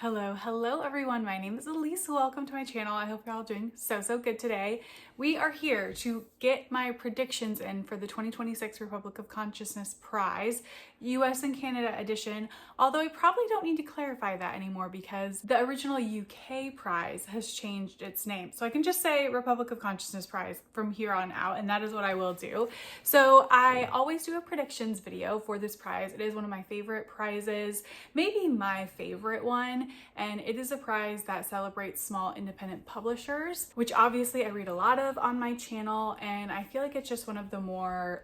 Hello everyone. My name is Elise. Welcome to my channel. I hope you're all doing so good today. We are here to get my predictions in for the 2026 Republic of Consciousness Prize, US and Canada edition, although I probably don't need to clarify that anymore because the original UK prize has changed its name. So I can just say Republic of Consciousness Prize from here on out, and that is what I will do. So I always do a predictions video for this prize. It is one of my favorite prizes, maybe my favorite one. And it is a prize that celebrates small independent publishers, which obviously I read a lot of on my channel, and I feel like it's just one of the more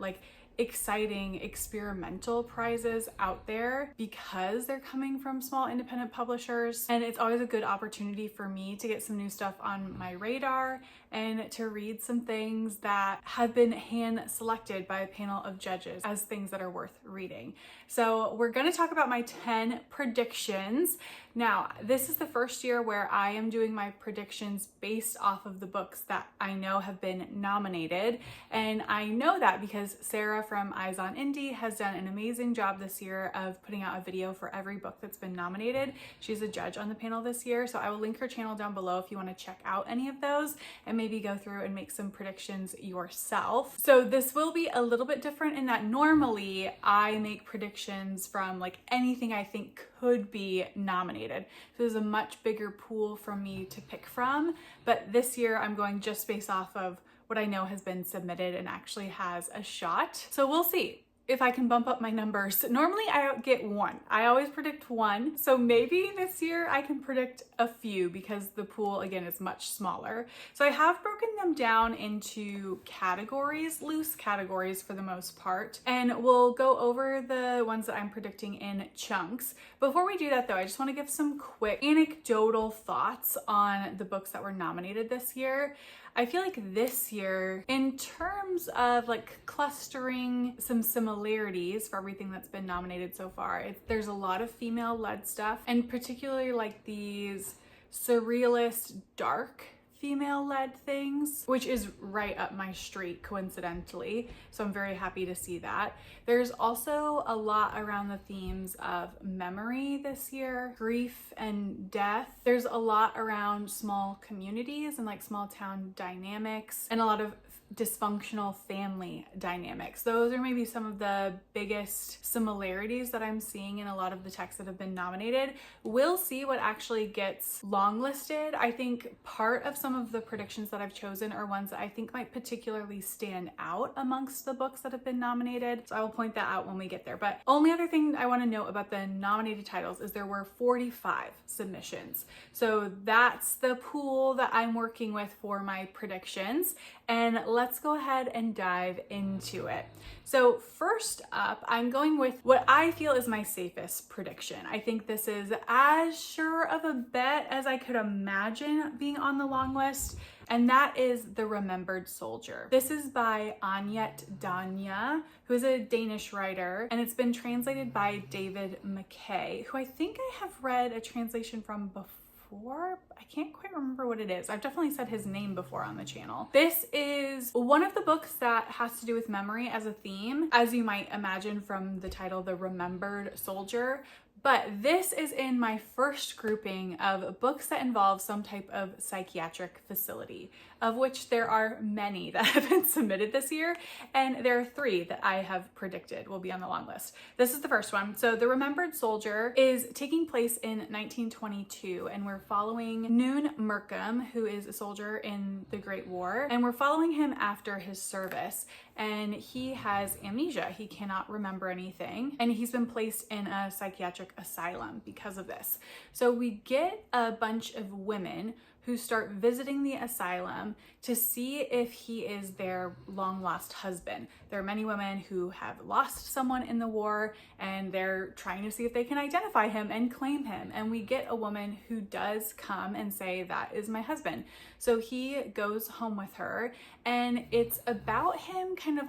exciting experimental prizes out there because they're coming from small independent publishers, and it's always a good opportunity for me to get some new stuff on my radar and to read some things that have been hand selected by a panel of judges as things that are worth reading. So we're going to talk about my 10 predictions. Now, this is the first year where I am doing my predictions based off of the books that I know have been nominated, and I know that because Sarah from Eyes on Indie has done an amazing job this year of putting out a video for every book that's been nominated. She's a judge on the panel this year, so I will link her channel down below if you want to check out any of those and maybe go through and make some predictions yourself. So this will be a little bit different in that normally I make predictions from anything I think could be nominated. So there's a much bigger pool for me to pick from, but this year I'm going just based off of what I know has been submitted and actually has a shot. So we'll see if I can bump up my numbers. Normally I get one. I always predict one. So maybe this year I can predict a few because the pool again is much smaller. So I have broken them down into categories, loose categories for the most part, and we'll go over the ones that I'm predicting in chunks. Before we do that though, I just want to give some quick anecdotal thoughts on the books that were nominated this year. I feel like this year, in terms of clustering some similarities for everything that's been nominated so far, there's a lot of female-led stuff, and particularly these surrealist, dark female-led things, which is right up my street coincidentally. So I'm very happy to see that. There's also a lot around the themes of memory this year, grief and death. There's a lot around small communities and small town dynamics, and a lot of dysfunctional family dynamics. Those are maybe some of the biggest similarities that I'm seeing in a lot of the texts that have been nominated. We'll see what actually gets longlisted. I think part of some of the predictions that I've chosen are ones that I think might particularly stand out amongst the books that have been nominated. So I will point that out when we get there. But only other thing I want to note about the nominated titles is there were 45 submissions. So that's the pool that I'm working with for my predictions. And let's go ahead and dive into it. So first up, I'm going with what I feel is my safest prediction. I think this is as sure of a bet as I could imagine being on the long list, and that is The Remembered Soldier. This is by Anjet, Daanje, who is a Danish writer, and it's been translated by David McKay, who I think I have read a translation from before. I can't quite remember what it is. I've definitely said his name before on the channel. This is one of the books that has to do with memory as a theme, as you might imagine from the title, The Remembered Soldier. But this is in my first grouping of books that involve some type of psychiatric facility, of which there are many that have been submitted this year, and there are 3 that I have predicted will be on the long list. This is the first one. So The Remembered Soldier is taking place in 1922, and we're following Noon Merkham, who is a soldier in the Great War, and we're following him after his service, and he has amnesia. He cannot remember anything, and he's been placed in a psychiatric asylum because of this. So we get a bunch of women who start visiting the asylum to see if he is their long lost husband. There are many women who have lost someone in the war, and they're trying to see if they can identify him and claim him. And we get a woman who does come and say, that is my husband. So he goes home with her, and it's about him kind of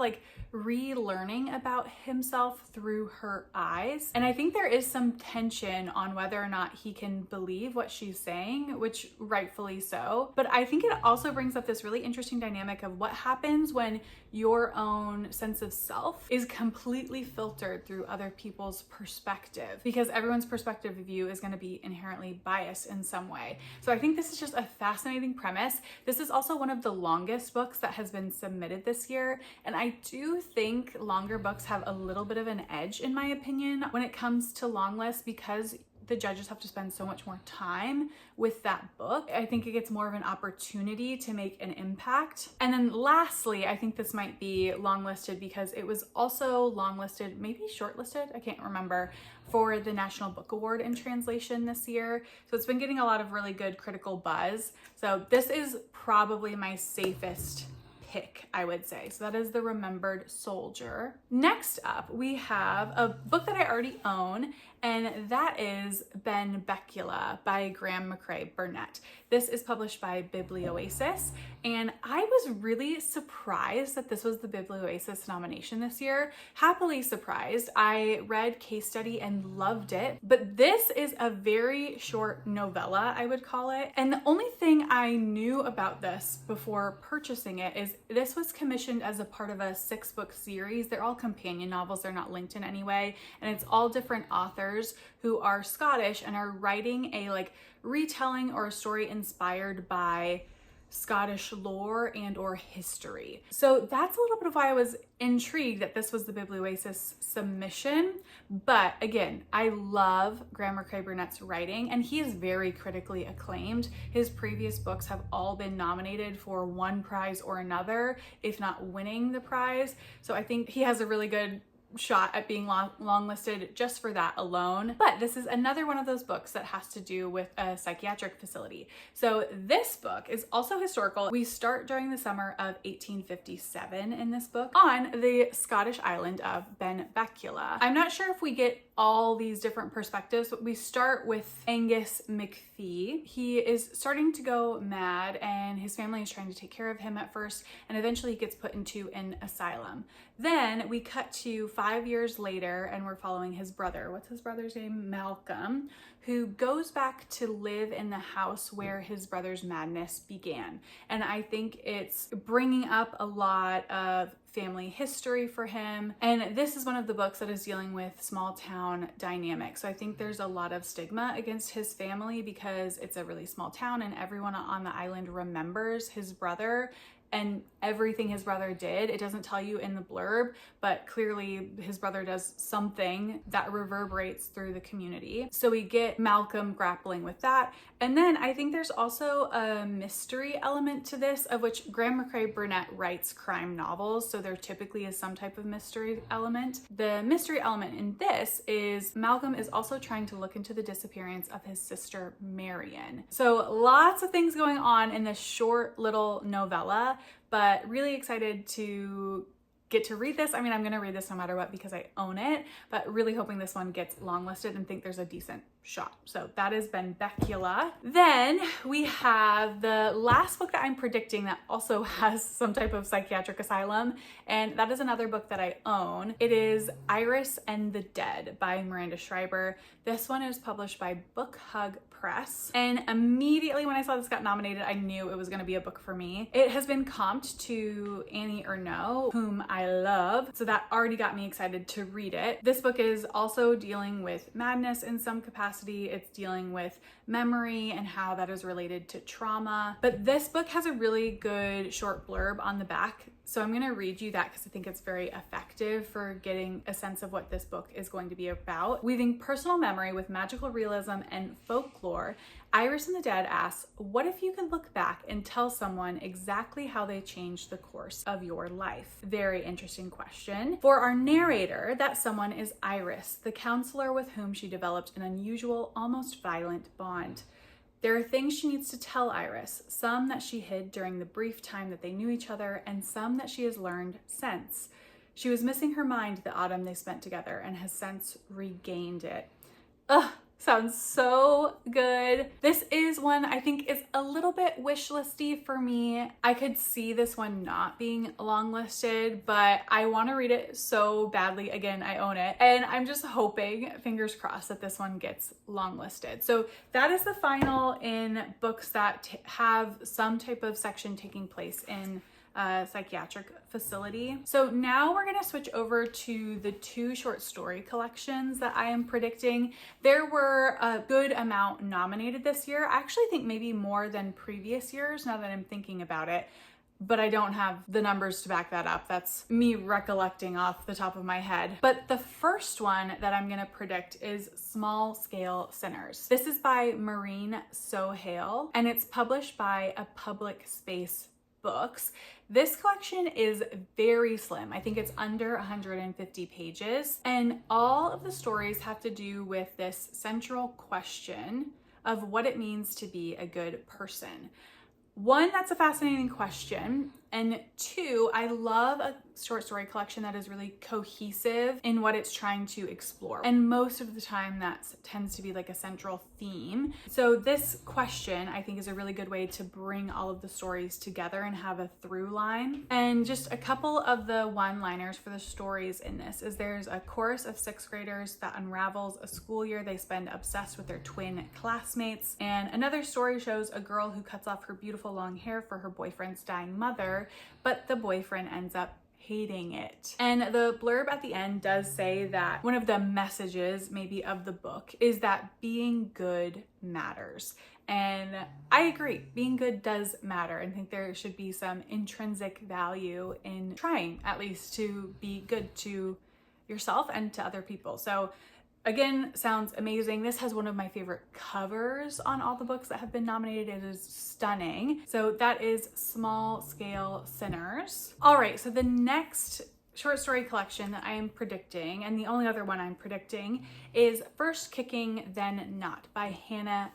relearning about himself through her eyes. And I think there is some tension on whether or not he can believe what she's saying, which rightfully rightfully so. But I think it also brings up this really interesting dynamic of what happens when your own sense of self is completely filtered through other people's perspective, because everyone's perspective of you is going to be inherently biased in some way. So I think this is just a fascinating premise. This is also one of the longest books that has been submitted this year, and I do think longer books have a little bit of an edge, in my opinion, when it comes to long lists, because the judges have to spend so much more time with that book. I think it gets more of an opportunity to make an impact. And then lastly, I think this might be longlisted because it was also longlisted, maybe shortlisted, I can't remember, for the National Book Award in translation this year. So it's been getting a lot of really good critical buzz. So this is probably my safest pick, I would say. So that is The Remembered Soldier. Next up, we have a book that I already own, and that is Benbecula by Graeme, McRae, Bennett. This is published by Biblioasis, and I was really surprised that this was the Biblioasis nomination this year. Happily surprised. I read Case Study and loved it, but this is a very short novella, I would call it. And the only thing I knew about this before purchasing it is this was commissioned as a part of a 6-book series. They're all companion novels, they're not linked in any way, and it's all different authors who are Scottish and are writing a retelling or a story inspired by Scottish lore and or history. So that's a little bit of why I was intrigued that this was the Biblioasis submission. But again, I love Graeme McRae Burnett's writing, and he is very critically acclaimed. His previous books have all been nominated for one prize or another, if not winning the prize. So I think he has a really good shot at being longlisted just for that alone. But this is another one of those books that has to do with a psychiatric facility. So this book is also historical. We start during the summer of 1857 in this book on the Scottish island of Benbecula. I'm not sure if we get all these different perspectives, but we start with Angus McPhee. He is starting to go mad, and his family is trying to take care of him at first, and eventually he gets put into an asylum. Then we cut to 5 years later, and we're following his brother. What's his brother's name? Malcolm, who goes back to live in the house where his brother's madness began. And I think it's bringing up a lot of family history for him. And this is one of the books that is dealing with small town dynamics. So I think there's a lot of stigma against his family because it's a really small town and everyone on the island remembers his brother and everything his brother did. It doesn't tell you in the blurb, but clearly his brother does something that reverberates through the community. So we get Malcolm grappling with that. And then I think there's also a mystery element to this, of which Graeme McRae Burnett writes crime novels, so there typically is some type of mystery element. The mystery element in this is Malcolm is also trying to look into the disappearance of his sister Mariana. So lots of things going on in this short little novella, but really excited to get to read this. I mean, I'm gonna read this no matter what because I own it, but really hoping this one gets longlisted and think there's a decent shot. So that is Benbecula. Then we have the last book that I'm predicting that also has some type of psychiatric asylum, and that is another book that I own. It is Iris and the Dead by Miranda Schreiber. This one is published by Book Hug Press, and immediately when I saw this got nominated, I knew it was going to be a book for me. It has been comped to Annie Ernaux, whom I love, so that already got me excited to read it. This book is also dealing with madness in some capacity. It's dealing with memory and how that is related to trauma. But this book has a really good short blurb on the back, so I'm going to read you that because I think it's very effective for getting a sense of what this book is going to be about. Weaving personal memory with magical realism and folklore, Iris and the Dead asks, what if you could look back and tell someone exactly how they changed the course of your life? Very interesting question. For our narrator, that someone is Iris, the counselor with whom she developed an unusual, almost violent bond. There are things she needs to tell Iris, some that she hid during the brief time that they knew each other, and some that she has learned since. She was missing her mind the autumn they spent together and has since regained it. Ugh, Sounds so good. This is one I think is a little bit wish listy for me. I could see this one not being long listed, but I want to read it so badly. Again, I own it. And I'm just hoping, fingers crossed, that this one gets long listed. So that is the final in books that have some type of section taking place in a psychiatric facility. So now we're gonna switch over to the 2 short story collections that I am predicting. There were a good amount nominated this year. I actually think maybe more than previous years now that I'm thinking about it, but I don't have the numbers to back that up. That's me recollecting off the top of my head. But the first one that I'm gonna predict is Small Scale Sinners. This is by Mahreen Sohail, and it's published by A Public Space Books. This collection is very slim. I think it's under 150 pages, and all of the stories have to do with this central question of what it means to be a good person. 1, that's a fascinating question, and 2, I love a short story collection that is really cohesive in what it's trying to explore. And most of the time that tends to be like a central theme. So this question I think is a really good way to bring all of the stories together and have a through line. And just a couple of the one-liners for the stories in this is there's a chorus of 6th graders that unravels a school year they spend obsessed with their twin classmates. And another story shows a girl who cuts off her beautiful long hair for her boyfriend's dying mother, but the boyfriend ends up hating it. And the blurb at the end does say that one of the messages maybe of the book is that being good matters. And I agree, being good does matter. I think there should be some intrinsic value in trying at least to be good to yourself and to other people. So again, sounds amazing. This has one of my favorite covers on all the books that have been nominated. It is stunning. So that is Small Scale Sinners. All right, so the next short story collection that I am predicting, and the only other one I'm predicting, is First Kicking Then Not by Hannah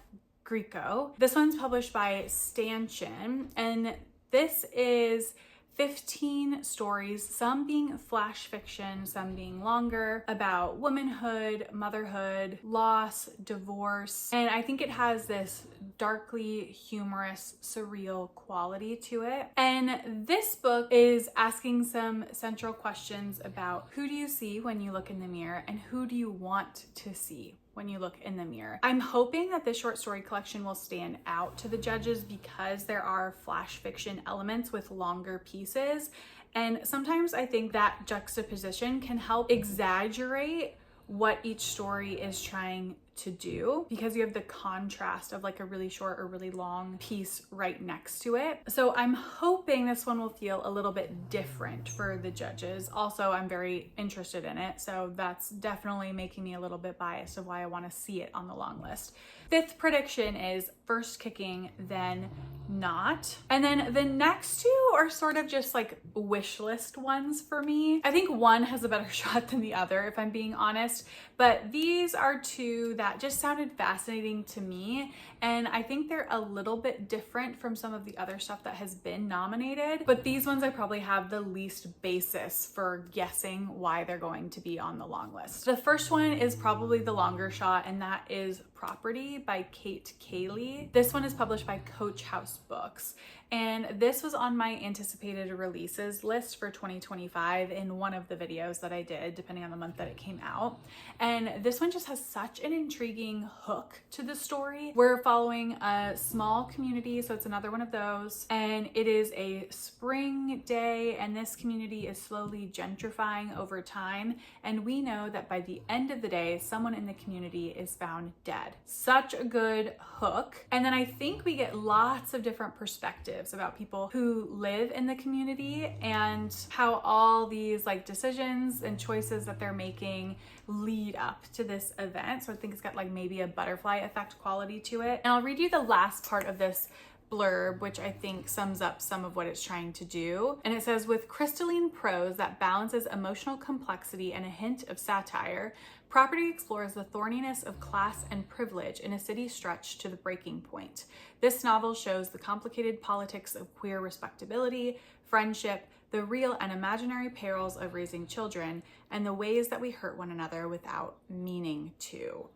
Grieco. This one's published by Stanchion, and this is 15 stories, some being flash fiction, some being longer, about womanhood, motherhood, loss, divorce. And I think it has this darkly humorous, surreal quality to it. And this book is asking some central questions about who do you see when you look in the mirror and who do you want to see when you look in the mirror. I'm hoping that this short story collection will stand out to the judges because there are flash fiction elements with longer pieces. And sometimes I think that juxtaposition can help exaggerate what each story is trying to do because you have the contrast of like a really short or really long piece right next to it. So I'm hoping this one will feel a little bit different for the judges. Also, I'm very interested in it, so that's definitely making me a little bit biased of why I want to see it on the long list. 5th prediction is First Kicking Then Not. And then the next 2 are sort of just like wish list ones for me. I think one has a better shot than the other, if I'm being honest, but these are 2 that just sounded fascinating to me, and I think they're a little bit different from some of the other stuff that has been nominated, but these ones I probably have the least basis for guessing why they're going to be on the long list. The first one is probably the longer shot, and that is Property by Cayley. This one is published by Coach House Books, and this was on my anticipated releases list for 2025 in one of the videos that I did, depending on the month that it came out. And this one just has such an intriguing hook to the story. We're following a small community, so it's another one of those, and it is a spring day, and this community is slowly gentrifying over time, and we know that by the end of the day, someone in the community is found dead. Such a good hook. And then I think we get lots of different perspectives about people who live in the community and how all these like decisions and choices that they're making lead up to this event. So I think it's got like maybe a butterfly effect quality to it. And I'll read you the last part of this blurb, which I think sums up some of what it's trying to do. And it says, with crystalline prose that balances emotional complexity and a hint of satire, Property explores the thorniness of class and privilege in a city stretched to the breaking point. This novel shows the complicated politics of queer respectability, friendship, the real and imaginary perils of raising children, and the ways that we hurt one another without meaning to.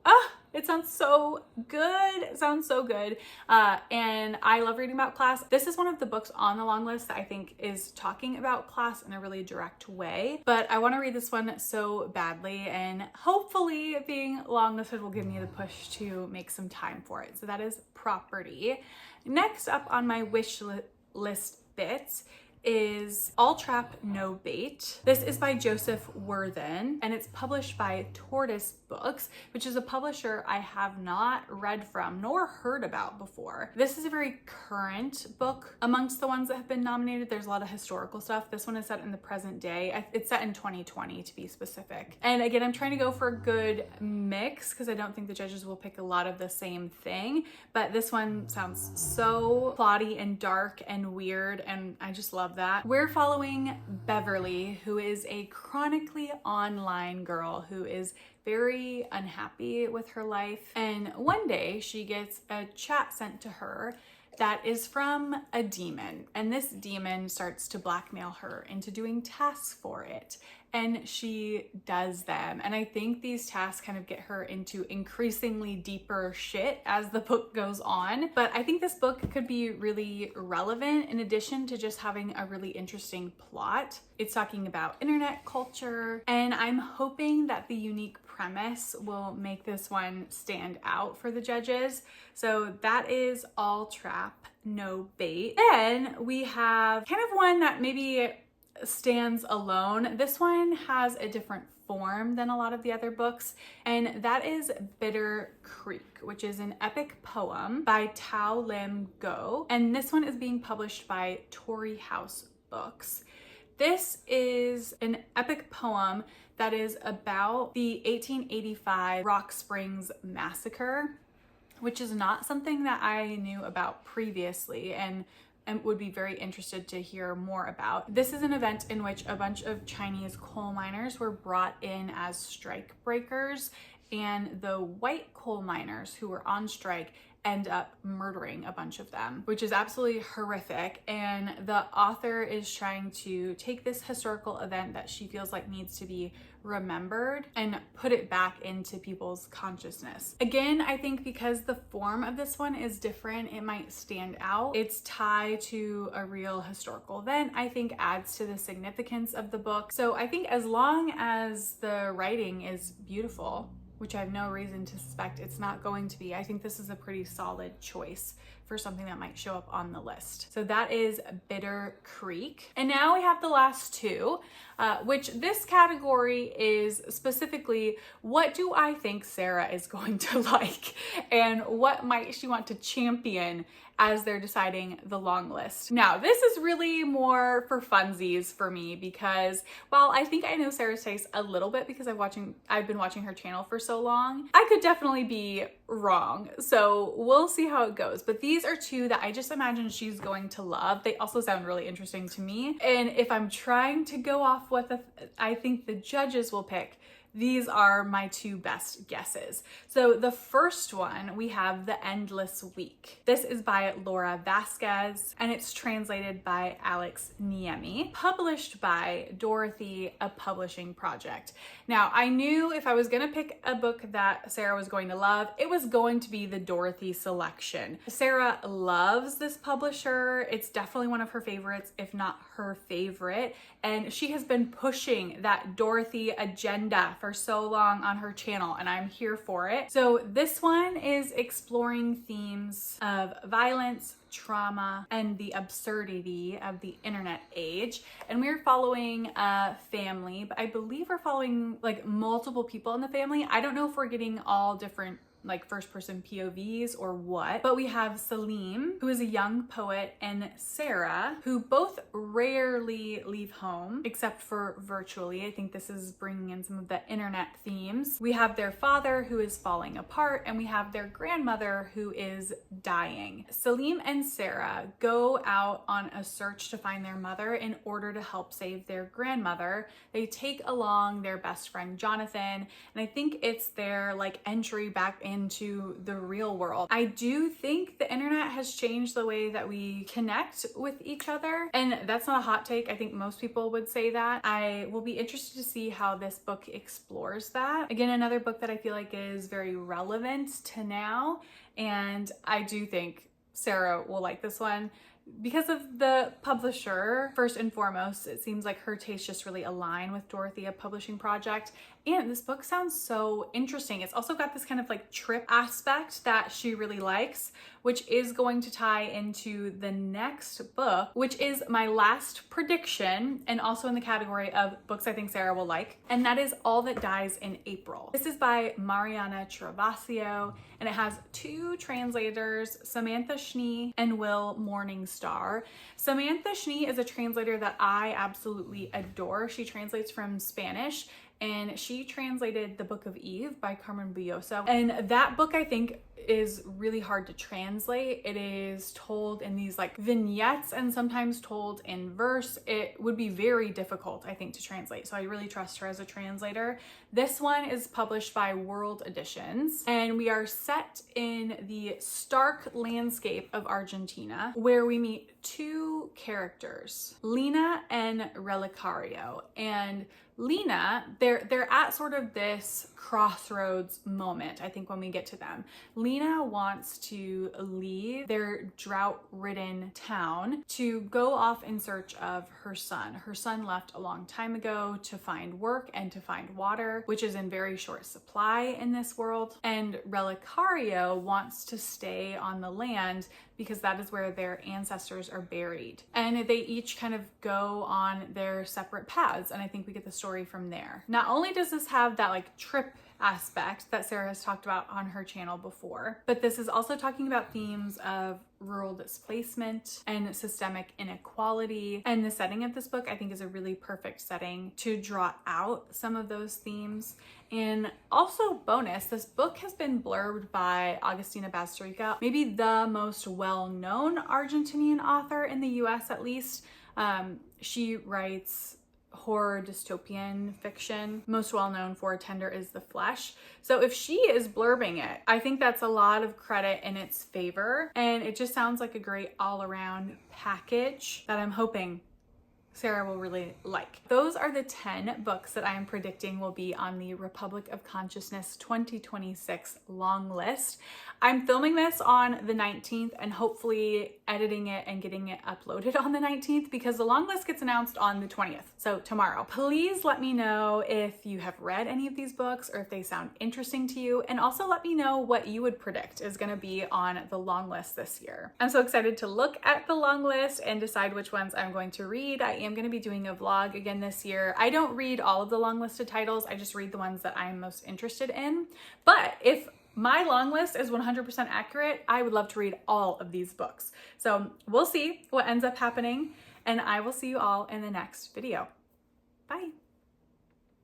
It sounds so good. It sounds so good. And I love reading about class. This is one of the books on the long list that I think is talking about class in a really direct way. But I want to read this one so badly, and hopefully being longlisted will give me the push to make some time for it. So that is Property. Next up on my wish list bits is All Trap No Bait. This is by Joseph Worthen, and it's published by Tortoise Books, which is a publisher I have not read from nor heard about before. This is a very current book amongst the ones that have been nominated. There's a lot of historical stuff. This one is set in the present day. It's set in 2020 to be specific. And again, I'm trying to go for a good mix because I don't think the judges will pick a lot of the same thing, but this one sounds so plotty and dark and weird, and I just love that. We're following Beverly, who is a chronically online girl who is very unhappy with her life. And one day she gets a chat sent to her that is from a demon. And this demon starts to blackmail her into doing tasks for it. And she does them. And I think these tasks kind of get her into increasingly deeper shit as the book goes on. But I think this book could be really relevant in addition to just having a really interesting plot. It's talking about internet culture, and I'm hoping that the unique premise will make this one stand out for the judges. So that is All Trap No Bait. Then we have kind of one that maybe stands alone. This one has a different form than a lot of the other books, and that is Bitter Creek, which is an epic poem by Teow Lim Go, and this one is being published by Tory House Books. This is an epic poem that is about the 1885 Rock Springs Massacre, which is not something that I knew about previously, and would be very interested to hear more about. This is an event in which a bunch of Chinese coal miners were brought in as strike breakers, and the white coal miners who were on strike end up murdering a bunch of them, which is absolutely horrific. And the author is trying to take this historical event that she feels like needs to be remembered and put it back into people's consciousness. Again, I think because the form of this one is different, it might stand out. It's tied to a real historical event, I think adds to the significance of the book. So I think as long as the writing is beautiful, which I have no reason to suspect it's not going to be, I think this is a pretty solid choice for something that might show up on the list. So that is Bitter Creek. And now we have the last two, which this category is specifically, what do I think Sarah is going to like? And what might she want to champion as they're deciding the long list? Now, this is really more for funsies for me, because while I think I know Sarah's taste a little bit because I've been watching her channel for so long, I could definitely be wrong. So we'll see how it goes. But these are two that I just imagine she's going to love. They also sound really interesting to me. And if I'm trying to go off what I think the judges will pick, these are my two best guesses. So the first one, we have The Endless Week. This is by Laura Vazquez, and it's translated by Alex Niemi, published by Dorothy, a publishing project. Now, I knew if I was gonna pick a book that Sarah was going to love, it was going to be the Dorothy selection. Sarah loves this publisher. It's definitely one of her favorites, if not her favorite. And she has been pushing that Dorothy agenda for so long on her channel, and I'm here for it. So this one is exploring themes of violence, trauma, and the absurdity of the internet age. And we're following a family, but I believe we're following like multiple people in the family. I don't know if we're getting all different like first person POVs or what, but we have Salim, who is a young poet, and Sarah, who both rarely leave home except for virtually. I think this is bringing in some of the internet themes. We have their father, who is falling apart, and we have their grandmother, who is dying. Salim and Sarah go out on a search to find their mother in order to help save their grandmother. They take along their best friend Jonathan, and I think it's their like entry back in into the real world. I do think the internet has changed the way that we connect with each other, and that's not a hot take. I think most people would say that. I will be interested to see how this book explores that. Again, another book that I feel like is very relevant to now, and I do think Sarah will like this one. Because of the publisher, first and foremost, it seems like her tastes just really align with Dorothea Publishing Project. And this book sounds so interesting. It's also got this kind of like trip aspect that she really likes, which is going to tie into the next book, which is my last prediction, and also in the category of books I think Sarah will like. And that is All That Dies in April. This is by Mariana Travacio, and it has two translators, Samantha Schnee and Will Morningstar. Samantha Schnee is a translator that I absolutely adore. She translates from Spanish, and she translated The Book of Eve by Carmen Buyoso. And that book I think is really hard to translate. It is told in these like vignettes and sometimes told in verse. It would be very difficult, I think, to translate. So I really trust her as a translator. This one is published by World Editions, and we are set in the stark landscape of Argentina, where we meet two characters, Lina and Relicario. And Lina, they're at sort of this crossroads moment, I think, when we get to them. Lina wants to leave their drought-ridden town to go off in search of her son. Her son left a long time ago to find work and to find water, which is in very short supply in this world. And Relicario wants to stay on the land because that is where their ancestors are buried. And they each kind of go on their separate paths, and I think we get the story from there. Not only does this have that like trip aspect that Sarah has talked about on her channel before, but this is also talking about themes of rural displacement and systemic inequality. And the setting of this book, I think, is a really perfect setting to draw out some of those themes. And also, bonus, this book has been blurbed by Agustina Bazterrica, maybe the most well-known Argentinian author in the US, at least. She writes horror dystopian fiction, most well known for Tender is the Flesh. So if she is blurbing it, I think that's a lot of credit in its favor, and it just sounds like a great all-around package that I'm hoping Sarah will really like. Those are the 10 books that I am predicting will be on the Republic of Consciousness 2026 long list. I'm filming this on the 19th and hopefully editing it and getting it uploaded on the 19th because the long list gets announced on the 20th, so tomorrow. Please let me know if you have read any of these books or if they sound interesting to you, and also let me know what you would predict is going to be on the long list this year. I'm so excited to look at the long list and decide which ones I'm going to read. I am going to be doing a vlog again this year. I don't read all of the long listed titles, I just read the ones that I'm most interested in. But if my long list is 100% accurate, I would love to read all of these books. So we'll see what ends up happening, and I will see you all in the next video. Bye.